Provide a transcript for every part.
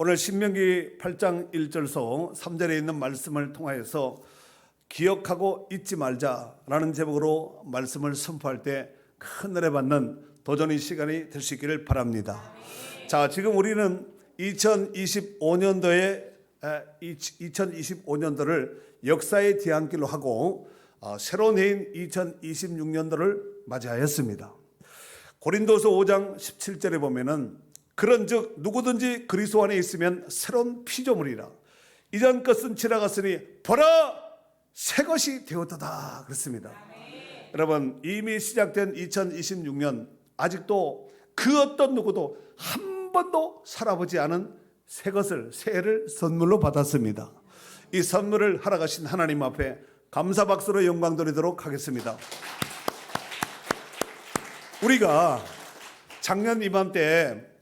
오늘 신명기 8장 1절서 3절에 있는 말씀을 통하여서 기억하고 잊지 말자라는 제목으로 말씀을 선포할 때 큰 은혜 받는 도전의 시간이 될 수 있기를 바랍니다. 자, 지금 우리는 2025년도를 역사의 뒤안길로 하고 새로운 해인 2026년도를 맞이하였습니다. 고린도서 5장 17절에 보면은 그런즉 누구든지 그리스도 안에 있으면 새로운 피조물이라 이전 것은 지나갔으니 보라 새 것이 되었도다 그랬습니다. 여러분, 이미 시작된 2026년 아직도 그 어떤 누구도 한 번도 살아보지 않은 새 것을 새해를 선물로 받았습니다. 이 선물을 하러 가신 하나님 앞에 감사 박수로 영광 드리도록 하겠습니다. 우리가 작년 이맘때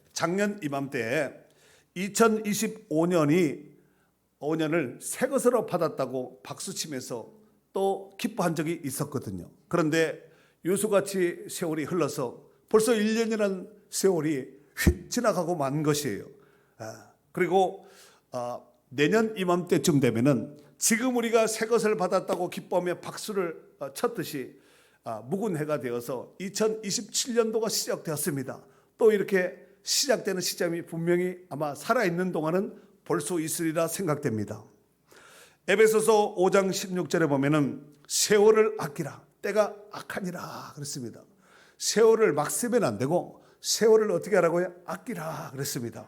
2025년을 새 것으로 받았다고 박수치면서 또 기뻐한 적이 있었거든요. 그런데 요수같이 세월이 흘러서 벌써 1년이라는 세월이 휙 지나가고 만 것이에요. 그리고 내년 이맘때쯤 되면은 지금 우리가 새 것을 받았다고 기뻐하며 박수를 쳤듯이 묵은 해가 되어서 2027년도가 시작되었습니다. 또 이렇게 시작되는 시점이 분명히 아마 살아있는 동안은 볼 수 있으리라 생각됩니다. 에베소서 5장 16절에 보면은 세월을 아끼라 때가 악하니라 그랬습니다. 세월을 막 쓰면 안 되고 세월을 어떻게 하라고요? 아끼라 그랬습니다.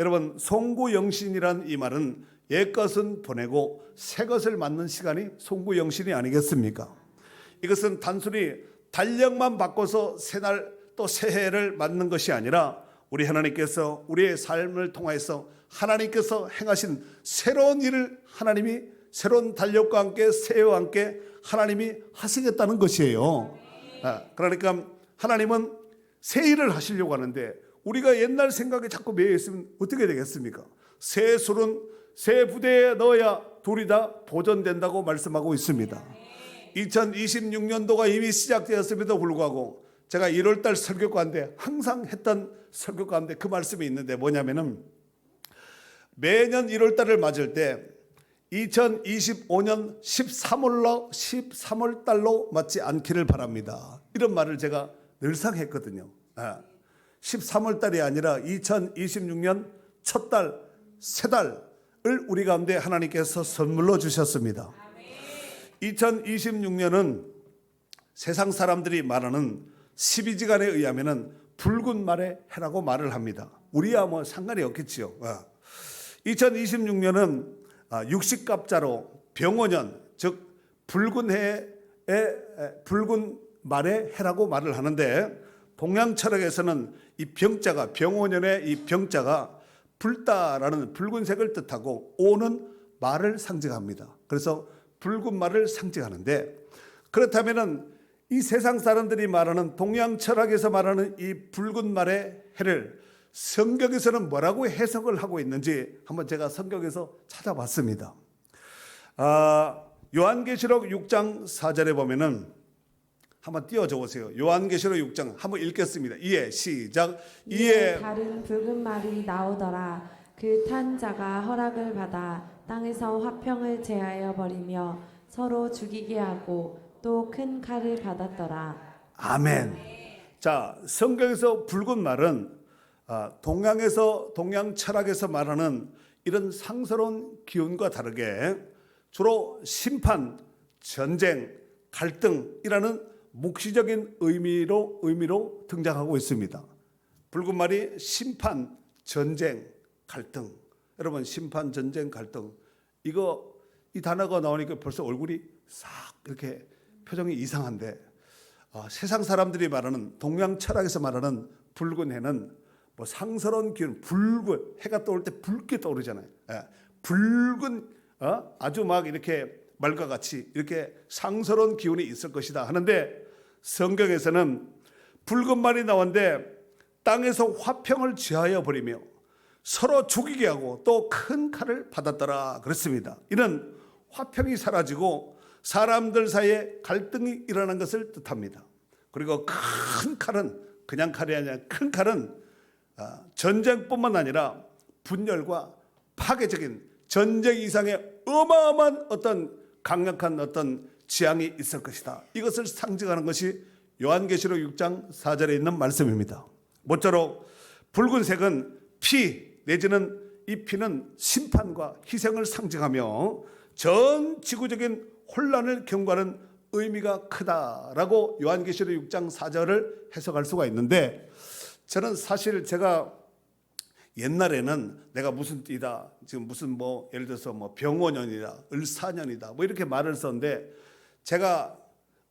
여러분, 송구영신이란 이 말은 옛것은 보내고 새것을 맞는 시간이 송구영신이 아니겠습니까? 이것은 단순히 달력만 바꿔서 새날 또 새해를 맞는 것이 아니라 우리 하나님께서 우리의 삶을 통해서 하나님께서 행하신 새로운 일을 하나님이 새로운 달력과 함께 새해와 함께 하나님이 하시겠다는 것이에요. 그러니까 하나님은 새 일을 하시려고 하는데 우리가 옛날 생각에 자꾸 매여 있으면 어떻게 되겠습니까? 새 술은 새 부대에 넣어야 둘이 다 보존된다고 말씀하고 있습니다. 2026년도가 이미 시작되었음에도 불구하고 제가 1월달 설교 가운데 항상 했던 설교 가운데 그 말씀이 있는데 뭐냐면은 매년 1월달을 맞을 때 2025년 13월달로 맞지 않기를 바랍니다. 이런 말을 제가 늘상 했거든요. 13월달이 아니라 2026년 첫 달, 세 달을 우리 가운데 하나님께서 선물로 주셨습니다. 2026년은 세상 사람들이 말하는 12지간에 의하면 붉은 말의 해라고 말을 합니다. 우리야 뭐 상관이 없겠지요. 2026년은 육식갑자로 병원년, 즉 붉은 해의 붉은 말의 해라고 말을 하는데 동양 철학에서는 이 병자가 병원년의 이 병자가 붉다라는 붉은색을 뜻하고 오는 말을 상징합니다. 그래서 붉은 말을 상징하는데 그렇다면은 이 세상 사람들이 말하는 동양 철학에서 말하는 이 붉은 말의 해를 성경에서는 뭐라고 해석을 하고 있는지 한번 제가 성경에서 찾아봤습니다. 요한계시록 6장 4절에 보면은 한번 띄워줘 보세요. 요한계시록 6장 한번 읽겠습니다. 이에 시작. 이에 다른 붉은 말이 나오더라. 그 탄 자가 허락을 받아 땅에서 화평을 제하여 버리며 서로 죽이게 하고 또 큰 칼을 받았더라. 아멘. 자, 성경에서 붉은 말은 동양 철학에서 말하는 이런 상스러운 기운과 다르게 주로 심판, 전쟁, 갈등이라는 묵시적인 의미로 등장하고 있습니다. 붉은 말이 심판, 전쟁, 갈등. 여러분, 심판, 전쟁, 갈등. 이 단어가 나오니까 벌써 얼굴이 싹 이렇게 표정이 이상한데 세상 사람들이 말하는 동양 철학에서 말하는 붉은 해는 뭐 상스러운 기운, 붉은 해가 떠올 때 붉게 떠오르잖아요. 붉은 아주 막 이렇게 말과 같이 이렇게 상스러운 기운이 있을 것이다 하는데 성경에서는 붉은 말이 나오는데 땅에서 화평을 취하여 버리며 서로 죽이게 하고 또 큰 칼을 받았더라 그랬습니다. 이는 화평이 사라지고 사람들 사이에 갈등이 일어난 것을 뜻합니다. 그리고 큰 칼은 그냥 칼이 아니라 큰 칼은 전쟁뿐만 아니라 분열과 파괴적인 전쟁 이상의 어마어마한 어떤 강력한 어떤 재앙이 있을 것이다. 이것을 상징하는 것이 요한계시록 6장 4절에 있는 말씀입니다. 모쪼록 붉은색은 피 내지는 이 피는 심판과 희생을 상징하며 전 지구적인 혼란을 경고하는 의미가 크다라고 요한계시록 6장 4절을 해석할 수가 있는데, 저는 사실 제가 옛날에는 내가 무슨 띠다, 지금 무슨 뭐 예를 들어서 뭐 병원년이다, 을사년이다 뭐 이렇게 말을 썼는데, 제가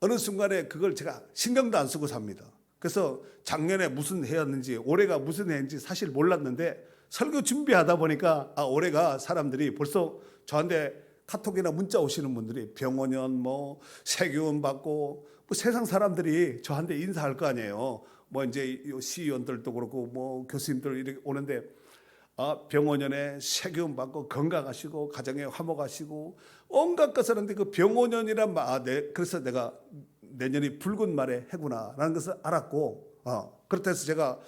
어느 순간에 그걸 제가 신경도 안 쓰고 삽니다. 그래서 작년에 무슨 해였는지 올해가 무슨 해인지 사실 몰랐는데, 설교 준비하다 보니까 올해가 사람들이 벌써 저한테 카톡이나 문자 오시는 분들이 병원년 뭐 세균 받고 뭐 세상 사람들이 저한테 인사할 거 아니에요. 뭐 이제 시의원들도 그렇고 뭐 교수님들 이렇게 오는데, 병원년에 세균 받고 건강하시고 가정에 화목하시고 온갖 것을 하는데, 그 병원년이란 말, 그래서 내가 내년이 붉은 말의 해구나라는 것을 알았고, 그렇다 해서 제가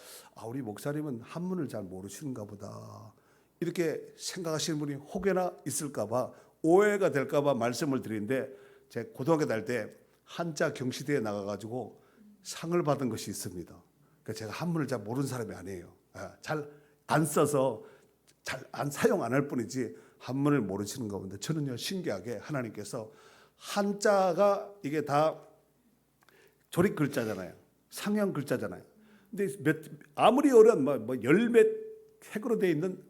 우리 목사님은 한문을 잘 모르시는가 보다 이렇게 생각하시는 분이 혹여나 있을까 봐, 오해가 될까 봐 말씀을 드리는데, 제가 고등학교 다닐 때 한자 경시대에 나가가지고 상을 받은 것이 있습니다. 그러니까 제가 한문을 잘 모르는 사람이 아니에요. 잘 안 써서 잘 안 사용 안 할 뿐이지 한문을 모르시는가 본데, 저는요 신기하게 하나님께서 한자가 이게 다 조립 글자잖아요. 상형 글자잖아요. 근데 아무리 어려운 뭐 열몇 획으로 되어 있는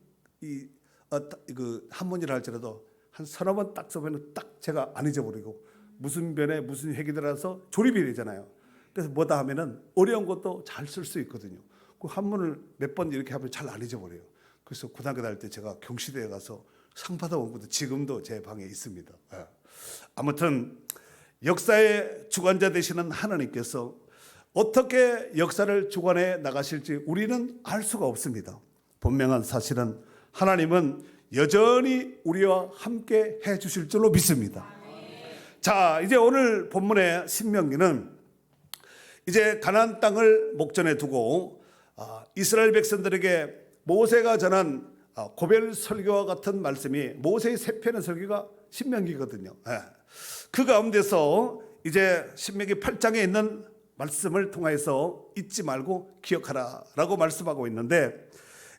그 한문이라 할지라도 한 서너 번 딱 써보면 딱 제가 안 잊어버리고 무슨 변에 무슨 획이 들어서 조립이 되잖아요. 그래서 뭐다 하면은 어려운 것도 잘 쓸 수 있거든요. 그 한문을 몇 번 이렇게 하면 잘 안 잊어버려요. 그래서 고등학교 다닐 때 제가 경시대에 가서 상 받아온 것도 지금도 제 방에 있습니다. 아무튼 역사의 주관자 되시는 하나님께서 어떻게 역사를 주관해 나가실지 우리는 알 수가 없습니다. 분명한 사실은 하나님은 여전히 우리와 함께 해 주실 줄로 믿습니다. 자, 이제 오늘 본문의 신명기는 이제 가나안 땅을 목전에 두고 이스라엘 백성들에게 모세가 전한 고별 설교와 같은 말씀이, 모세의 세 편의 설교가 신명기거든요. 그 가운데서 이제 신명기 8장에 있는 말씀을 통해서 잊지 말고 기억하라 라고 말씀하고 있는데,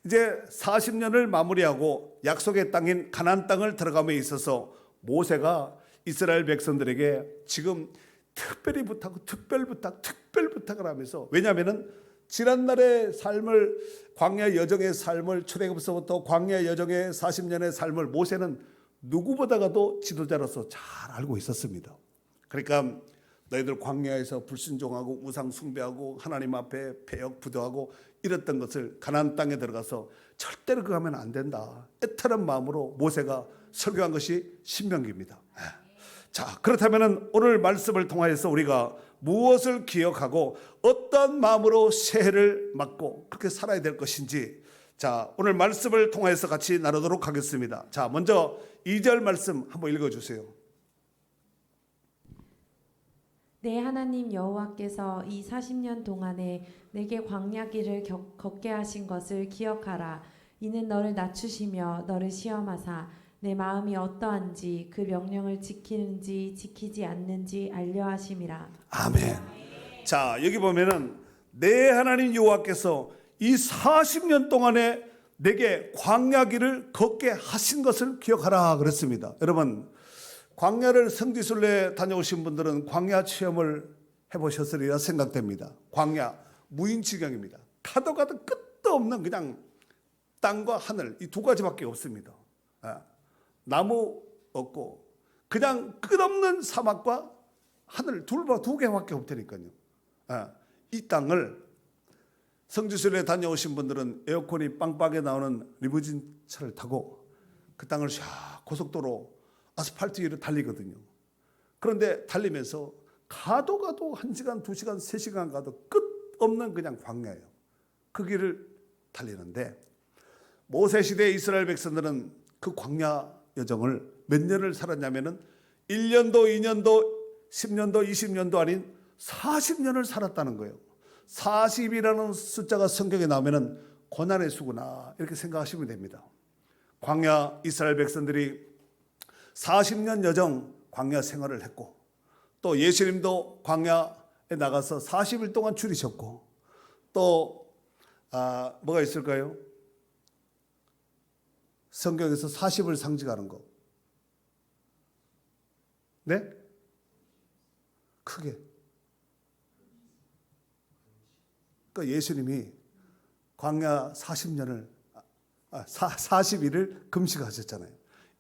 이제 40년을 마무리하고 약속의 땅인 가나안 땅을 들어감에 있어서 모세가 이스라엘 백성들에게 지금 특별히 부탁하고 특별 부탁을 하면서, 왜냐하면은 지난날의 삶을, 광야 여정의 삶을, 출애굽서부터 광야 여정의 40년의 삶을 모세는 누구보다가도 지도자로서 잘 알고 있었습니다. 그러니까 너희들 광야에서 불순종하고 우상 숭배하고 하나님 앞에 패역 부도하고 이랬던 것을 가나안 땅에 들어가서 절대로 그거 하면 안 된다, 애타는 마음으로 모세가 설교한 것이 신명기입니다. 자, 그렇다면 오늘 말씀을 통하여서 우리가 무엇을 기억하고 어떤 마음으로 새해를 맞고 그렇게 살아야 될 것인지, 자, 오늘 말씀을 통해서 같이 나누도록 하겠습니다. 자, 먼저 2절 말씀 한번 읽어주세요. 내 하나님 여호와께서 이 40년 동안에 내게 광야 길을 걷게 하신 것을 기억하라. 이는 너를 낮추시며 너를 시험하사 내 마음이 어떠한지 그 명령을 지키는지 지키지 않는지 알려 하심이라. 아멘. 자, 여기 보면은 내 하나님 여호와께서 이 40년 동안에 내게 광야 길을 걷게 하신 것을 기억하라 그랬습니다. 여러분, 광야를 성지순례 다녀오신 분들은 광야 체험을 해보셨으리라 생각됩니다. 광야 무인지경입니다. 가도 끝도 없는 그냥 땅과 하늘, 이 두 가지밖에 없습니다. 나무 없고 그냥 끝없는 사막과 하늘 두 개밖에 없다니까요. 이 땅을 성지순례 다녀오신 분들은 에어컨이 빵빵하게 나오는 리무진 차를 타고 그 땅을 샥 고속도로 아스팔트 위로 달리거든요. 그런데 달리면서 가도 1시간, 2시간, 3시간 가도 끝없는 그냥 광야예요. 그 길을 달리는데, 모세시대 이스라엘 백성들은 그 광야 여정을 몇 년을 살았냐면은 1년도, 2년도, 10년도, 20년도 아닌 40년을 살았다는 거예요. 40이라는 숫자가 성경에 나오면은 고난의 수구나 이렇게 생각하시면 됩니다. 광야 이스라엘 백성들이 40년 여정 광야 생활을 했고 또 예수님도 광야에 나가서 40일 동안 줄이셨고 또 뭐가 있을까요? 성경에서 40을 상징하는 거. 네? 크게. 그러니까 예수님이 광야 40년을 40일을 금식하셨잖아요.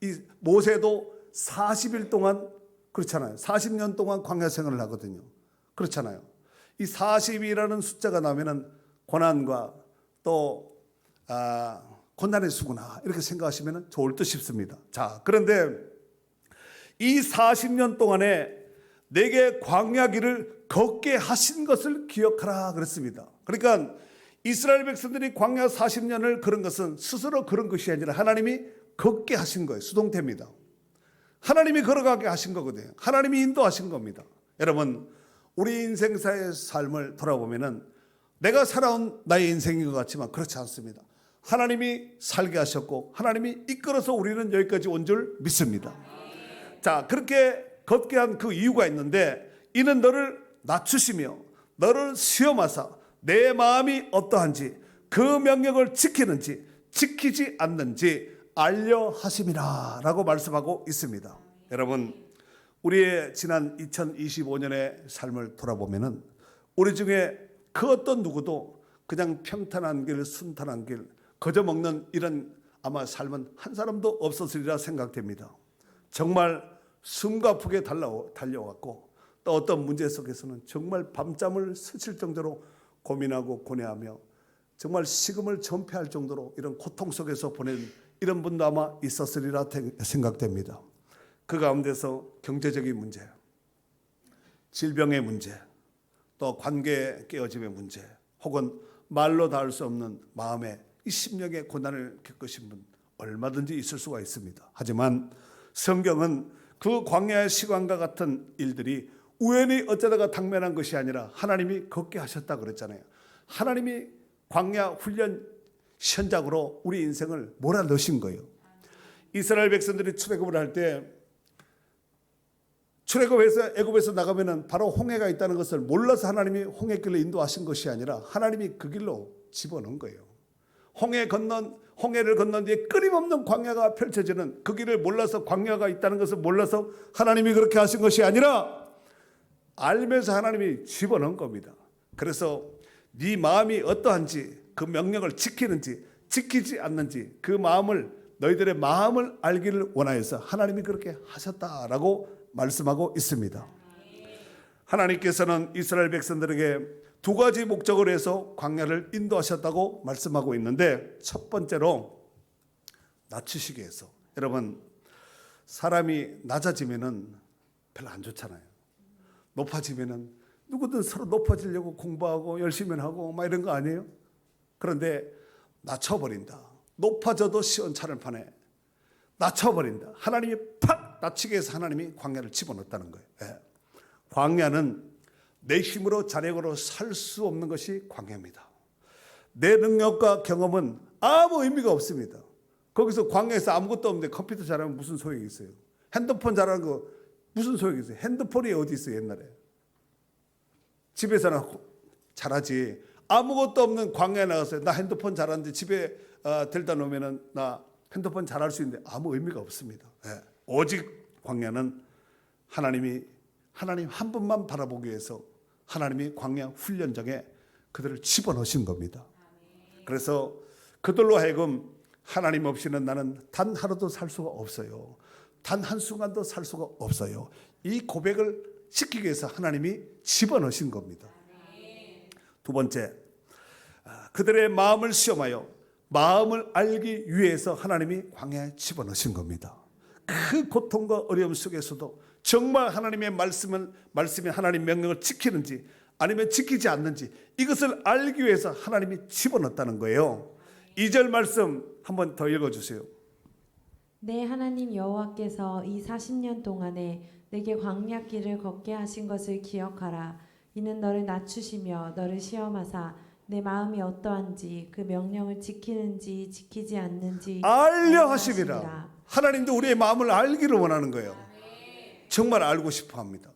이 모세도 40일 동안 그렇잖아요. 40년 동안 광야 생활을 하거든요. 그렇잖아요. 이 40이라는 숫자가 나면은 고난과 또 고난의 수구나 이렇게 생각하시면 좋을 듯 싶습니다. 자, 그런데 이 40년 동안에 내게 광야 길을 걷게 하신 것을 기억하라 그랬습니다. 그러니까 이스라엘 백성들이 광야 40년을 걸은 것은 스스로 걸은 것이 아니라 하나님이 걷게 하신 거예요. 수동태입니다. 하나님이 걸어가게 하신 거거든요. 하나님이 인도하신 겁니다. 여러분, 우리 인생사의 삶을 돌아보면은 내가 살아온 나의 인생인 것 같지만 그렇지 않습니다. 하나님이 살게 하셨고 하나님이 이끌어서 우리는 여기까지 온 줄 믿습니다. 자, 그렇게 걷게 한 그 이유가 있는데 이는 너를 낮추시며 너를 시험하사 내 마음이 어떠한지 그 명령을 지키는지 지키지 않는지 알려 하심이라 라고 말씀하고 있습니다. 여러분, 우리의 지난 2025년의 삶을 돌아보면은 우리 중에 그 어떤 누구도 그냥 평탄한 길, 순탄한 길, 거저 먹는 이런 아마 삶은 한 사람도 없었으리라 생각됩니다. 정말 숨가 쁘게 달려왔고 또 어떤 문제 속에서는 정말 밤잠을 스칠 정도로 고민하고 고뇌하며 정말 식음을 전폐할 정도로 이런 고통 속에서 보낸 이런 분도 아마 있었으리라 생각됩니다. 그 가운데서 경제적인 문제, 질병의 문제, 또 관계 깨어짐의 문제, 혹은 말로 닿을 수 없는 마음의 이 심령의 고난을 겪으신 분 얼마든지 있을 수가 있습니다. 하지만 성경은 그 광야의 시간과 같은 일들이 우연히 어쩌다가 당면한 것이 아니라 하나님이 걷게 하셨다 그랬잖아요. 하나님이 광야 훈련 현장으로 우리 인생을 몰아넣으신 거예요. 이스라엘 백성들이 출애굽을 할 때 출애굽해서 애굽에서 나가면은 바로 홍해가 있다는 것을 몰라서 하나님이 홍해길로 인도하신 것이 아니라 하나님이 그 길로 집어넣은 거예요. 홍해를 건넌 뒤에 끊임없는 광야가 펼쳐지는 그 길을 몰라서 광야가 있다는 것을 몰라서 하나님이 그렇게 하신 것이 아니라 알면서 하나님이 집어넣은 겁니다. 그래서 네 마음이 어떠한지 그 명령을 지키는지 지키지 않는지 그 마음을 너희들의 마음을 알기를 원하여서 하나님이 그렇게 하셨다라고 말씀하고 있습니다. 하나님께서는 이스라엘 백성들에게 두 가지 목적을 해서 광야를 인도하셨다고 말씀하고 있는데 첫 번째로 낮추시기 위해서. 여러분, 사람이 낮아지면은 별로 안 좋잖아요. 높아지면은 누구든 서로 높아지려고 공부하고 열심히 하고 막 이런 거 아니에요? 그런데 낮춰버린다. 높아져도 시원찮을 판에 낮춰버린다. 하나님이 팍 낮추기 위해서 하나님이 광야를 집어넣었다는 거예요. 예. 광야는 내 힘으로 자력으로 살 수 없는 것이 광야입니다. 내 능력과 경험은 아무 의미가 없습니다. 거기서 광야에서 아무것도 없는데 컴퓨터 잘하면 무슨 소용이 있어요? 핸드폰 잘하는 거 무슨 소용이 있어요? 핸드폰이 어디 있어요 옛날에? 집에서는 잘하지. 아무것도 없는 광야에 나가서 나 핸드폰 잘하는데 집에 들다 놓으면은 나 핸드폰 잘할 수 있는데 아무 의미가 없습니다. 예. 오직 광야는 하나님 한 분만 바라보기 위해서 하나님이 광야 훈련장에 그들을 집어넣으신 겁니다. 그래서 그들로 하여금 하나님 없이는 나는 단 하루도 살 수가 없어요. 단 한순간도 살 수가 없어요. 이 고백을 시키기 위해서 하나님이 집어넣으신 겁니다. 두 번째, 그들의 마음을 시험하여 마음을 알기 위해서 하나님이 광야에 집어넣으신 겁니다. 그 고통과 어려움 속에서도 정말 하나님의 말씀이 하나님 명령을 지키는지 아니면 지키지 않는지 이것을 알기 위해서 하나님이 집어넣었다는 거예요. 2절 말씀 한번 더 읽어주세요. 내 하나님 여호와께서 이 40년 동안에 내게 광야 길을 걷게 하신 것을 기억하라. 이는 너를 낮추시며 너를 시험하사 내 마음이 어떠한지 그 명령을 지키는지 지키지 않는지 알려 하심이라. 하나님도 우리의 마음을 알기를 원하는 거예요. 정말 알고 싶어 합니다.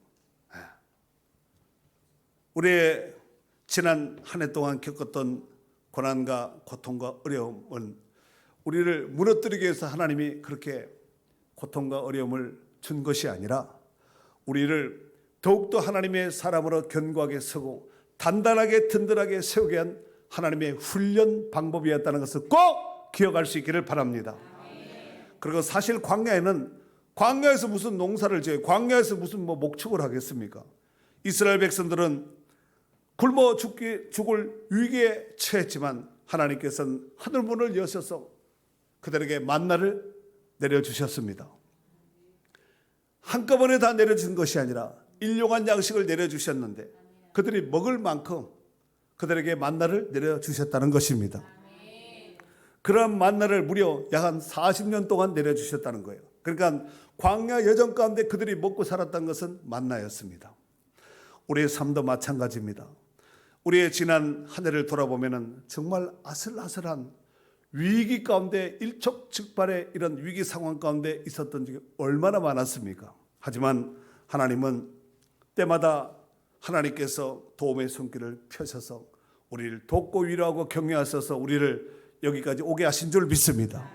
우리의 지난 한 해 동안 겪었던 고난과 고통과 어려움은 우리를 무너뜨리기 위해서 하나님이 그렇게 고통과 어려움을 준 것이 아니라 우리를 더욱더 하나님의 사람으로 견고하게 서고 단단하게 든든하게 세우게 한 하나님의 훈련 방법이었다는 것을 꼭 기억할 수 있기를 바랍니다. 그리고 사실 광야에서 무슨 농사를 지어요? 광야에서 무슨 목축을 하겠습니까? 이스라엘 백성들은 굶어 죽을 위기에 처했지만 하나님께서는 하늘문을 여셔서 그들에게 만나를 내려주셨습니다. 한꺼번에 다 내려준 것이 아니라 일용한 양식을 내려주셨는데 그들이 먹을 만큼 그들에게 만나를 내려주셨다는 것입니다. 그러한 만나를 무려 약 한 40년 동안 내려주셨다는 거예요. 그러니까 광야 여정 가운데 그들이 먹고 살았던 것은 만나였습니다. 우리의 삶도 마찬가지입니다. 우리의 지난 한 해를 돌아보면 정말 아슬아슬한 위기 가운데 일촉즉발의 이런 위기 상황 가운데 있었던 적이 얼마나 많았습니까? 하지만 하나님은 때마다 하나님께서 도움의 손길을 펴셔서 우리를 돕고 위로하고 격려하셔서 우리를 여기까지 오게 하신 줄 믿습니다.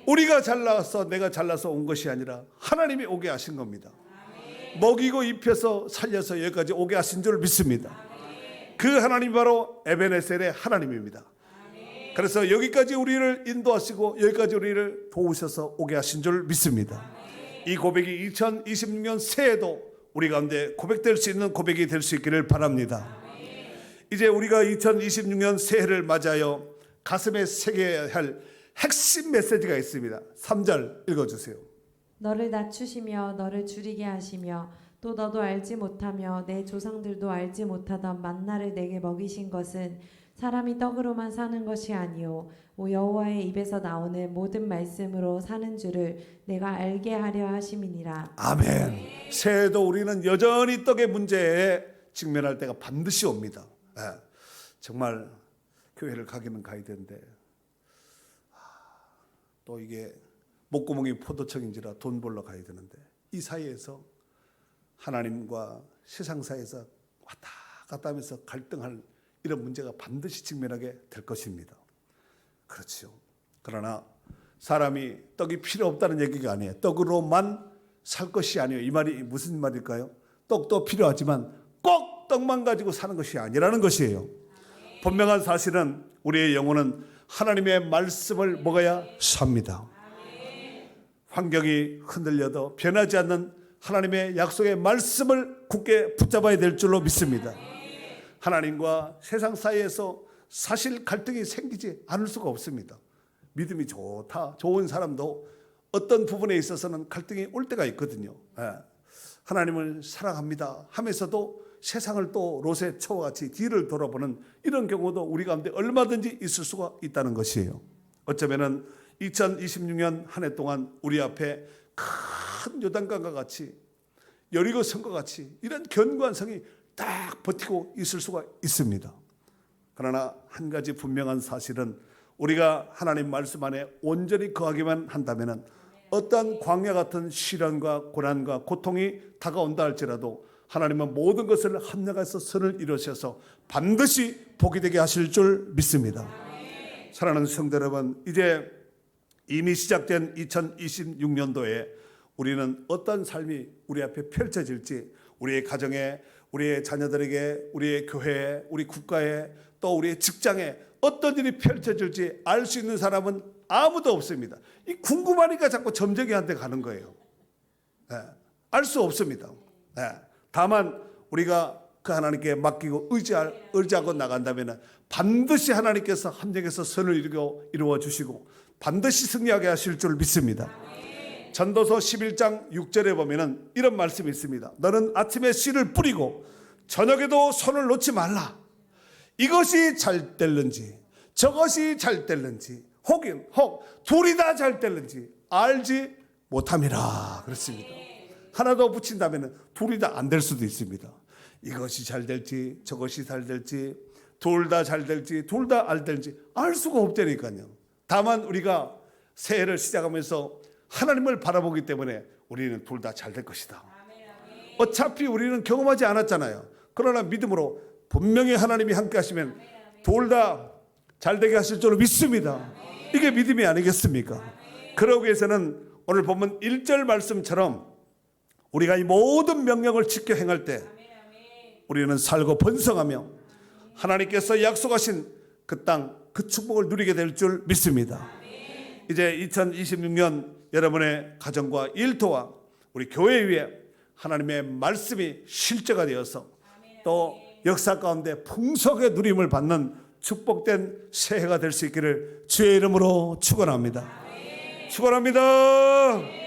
우리가 잘나서 내가 잘나서 온 것이 아니라 하나님이 오게 하신 겁니다. 먹이고 입혀서 살려서 여기까지 오게 하신 줄 믿습니다. 그 하나님이 바로 에베네셀의 하나님입니다. 그래서 여기까지 우리를 인도하시고 여기까지 우리를 도우셔서 오게 하신 줄 믿습니다. 이 고백이 2026년 새해에도 우리 가운데 고백될 수 있는 고백이 될 수 있기를 바랍니다. 이제 우리가 2026년 새해를 맞아요. 가슴에 새겨야 할 핵심 메시지가 있습니다. 3절 읽어주세요. 너를 낮추시며 너를 줄이게 하시며 또 너도 알지 못하며 내 조상들도 알지 못하던 만나를 내게 먹이신 것은 사람이 떡으로만 사는 것이 아니요 오 여호와의 입에서 나오는 모든 말씀으로 사는 줄을 내가 알게 하려 하심이니라. 아멘. 새해도 우리는 여전히 떡의 문제에 직면할 때가 반드시 옵니다. 정말 교회를 가기는 가야 되는데 또 이게 목구멍이 포도청인지라 돈 벌러 가야 되는데 이 사이에서 하나님과 세상 사이에서 왔다 갔다 하면서 갈등할 이런 문제가 반드시 직면하게 될 것입니다. 그렇죠. 그러나 사람이 떡이 필요 없다는 얘기가 아니에요. 떡으로만 살 것이 아니에요. 이 말이 무슨 말일까요? 떡도 필요하지만 꼭 떡만 가지고 사는 것이 아니라는 것이에요. 분명한 사실은 우리의 영혼은 하나님의 말씀을 먹어야 삽니다. 환경이 흔들려도 변하지 않는 하나님의 약속의 말씀을 굳게 붙잡아야 될 줄로 믿습니다. 하나님과 세상 사이에서 사실 갈등이 생기지 않을 수가 없습니다. 믿음이 좋다, 좋은 사람도 어떤 부분에 있어서는 갈등이 올 때가 있거든요. 하나님을 사랑합니다 하면서도 세상을 또 롯의 처와 같이 뒤를 돌아보는 이런 경우도 우리 가운데 얼마든지 있을 수가 있다는 것이에요. 어쩌면은 2026년 한 해 동안 우리 앞에 큰 요단강과 같이 여리고 성과 같이 이런 견고한 성이 딱 버티고 있을 수가 있습니다. 그러나 한 가지 분명한 사실은 우리가 하나님 말씀 안에 온전히 거하기만 한다면 어떠한 광야 같은 시련과 고난과 고통이 다가온다 할지라도 하나님은 모든 것을 합력해서 선을 이루셔서 반드시 복이 되게 하실 줄 믿습니다. 사랑하는 성도 여러분, 이제 이미 시작된 2026년도에 우리는 어떤 삶이 우리 앞에 펼쳐질지 우리의 가정에, 우리의 자녀들에게, 우리의 교회에, 우리 국가에, 또 우리의 직장에 어떤 일이 펼쳐질지 알 수 있는 사람은 아무도 없습니다. 이 궁금하니까 자꾸 점쟁이한테 가는 거예요. 알 수 없습니다. 다만 우리가 그 하나님께 맡기고 의지하고 나간다면 반드시 하나님께서 함정에서 선을 이루어 주시고 반드시 승리하게 하실 줄 믿습니다. 전도서 11장 6절에 보면 이런 말씀이 있습니다. 너는 아침에 씨를 뿌리고 저녁에도 손을 놓지 말라. 이것이 잘 될는지 저것이 잘 될는지 혹 둘이 다 잘 될는지 알지 못함이라 그렇습니다. 하나 더 붙인다면 둘이 다 안 될 수도 있습니다. 이것이 잘 될지 저것이 잘 될지 둘 다 잘 될지 둘 다 안 될지 알 수가 없다니까요. 다만 우리가 새해를 시작하면서 하나님을 바라보기 때문에 우리는 둘 다 잘 될 것이다. 어차피 우리는 경험하지 않았잖아요. 그러나 믿음으로 분명히 하나님이 함께 하시면 둘 다 잘 되게 하실 줄로 믿습니다. 이게 믿음이 아니겠습니까? 그러기 위해서는 오늘 본문 1절 말씀처럼 우리가 이 모든 명령을 지켜 행할 때 우리는 살고 번성하며 하나님께서 약속하신 그 땅, 그 축복을 누리게 될 줄 믿습니다. 이제 2026년 여러분의 가정과 일터와 우리 교회 위에 하나님의 말씀이 실제가 되어서 또 역사 가운데 풍성의 누림을 받는 축복된 새해가 될 수 있기를 주의 이름으로 축원합니다. 축원합니다.